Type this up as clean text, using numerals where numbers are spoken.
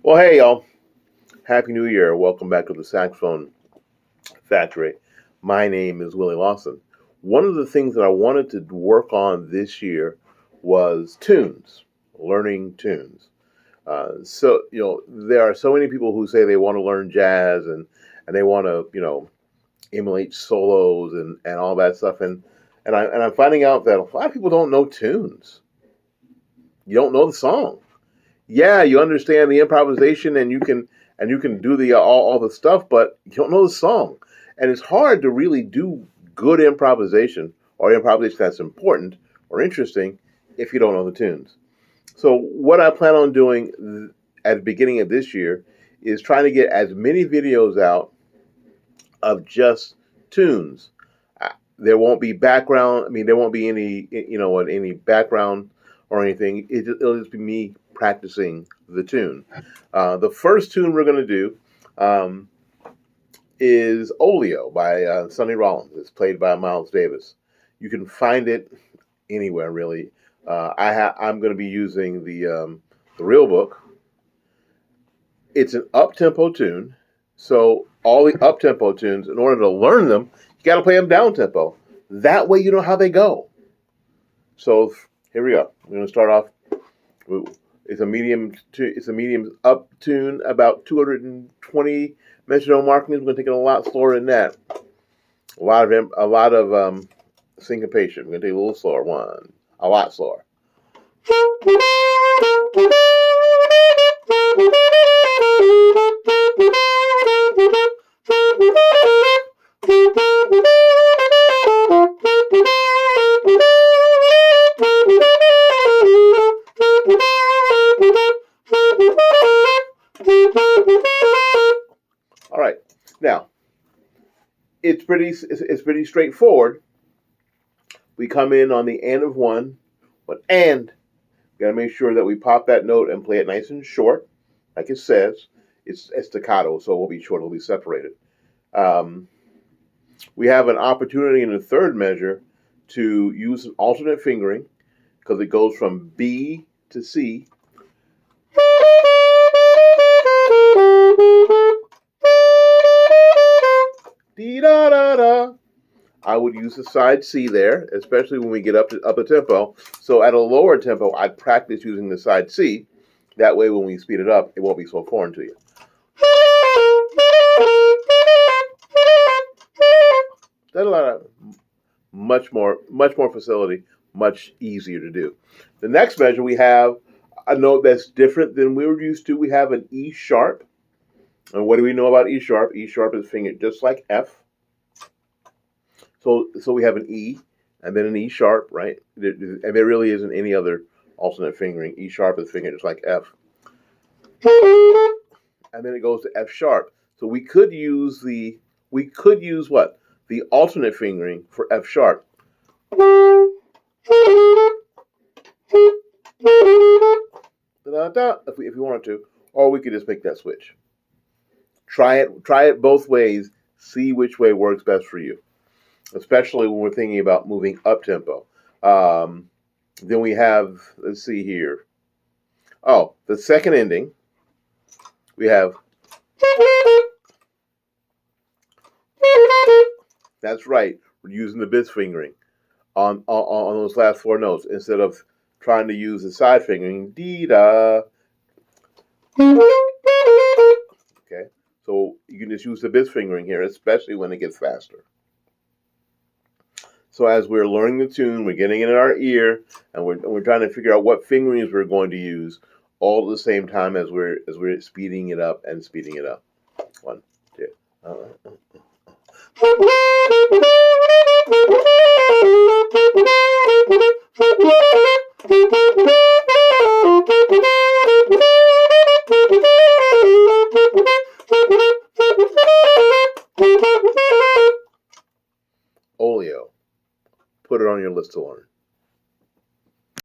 Well, hey, y'all. Happy New Year. Welcome back to the Saxophone Factory. My name is Willie Lawson. One of the things that I wanted to work on this year was tunes, learning tunes. There are so many people who say they want to learn jazz and they want to, emulate solos and all that stuff. And I'm finding out that a lot of people don't know tunes. You don't know the song. Yeah, you understand the improvisation and you can do the all the stuff, but you don't know the song, and it's hard to really do good improvisation or improvisation that's important or interesting if you don't know the tunes. So what I plan on doing at the beginning of this year is trying to get as many videos out of just tunes. There won't be background. I mean, there won't be any background or anything. It'll just be me practicing the tune. The first tune we're going to do um, is Oleo by Sonny Rollins. It's played by Miles Davis. You can find it anywhere, really. I'm going to be using the real book. It's an up-tempo tune. So all the up-tempo tunes, in order to learn them, you got to play them down-tempo. That way you know how they go. So here we go. We're going to start off. It's a medium up tune, about 220 metronome markings. We're going to take it a lot slower than that. A lot of syncopation. We're going to take it a little slower. A lot slower. All right. Now, it's pretty straightforward. We come in on the end of one, but and we got to make sure that we pop that note and play it nice and short, like it says. It's staccato, so it won't be short; it'll be separated. Um, we have an opportunity in the third measure to use an alternate fingering because it goes from B to C. Dee da da da. I would use the side C there, especially when we get up a tempo. So at a lower tempo, I'd practice using the side C. That way, when we speed it up, it won't be so foreign to you. That's a lot of much more facility, much easier to do. The next measure, we have a note that's different than we were used to. We have an E sharp. And what do we know about E sharp? E sharp is fingered just like F. So we have an E and then an E sharp, right? And there really isn't any other alternate fingering. E sharp is fingered just like F. And then it goes to F sharp. So we could use what? The alternate fingering for F sharp. If we wanted to, or we could just make that switch. Try it both ways. See which way works best for you, especially when we're thinking about moving up tempo. Then we have, let's see here. Oh, the second ending. We have. That's right. We're using the bis fingering on those last four notes instead of trying to use the side fingering. Dee da. Okay. So you can just use the bis fingering here, especially when it gets faster. So as we're learning the tune, we're getting it in our ear, and we're trying to figure out what fingerings we're going to use, all at the same time as we're speeding it up and speeding it up. 1, 2. Oleo. Put it on your list to learn.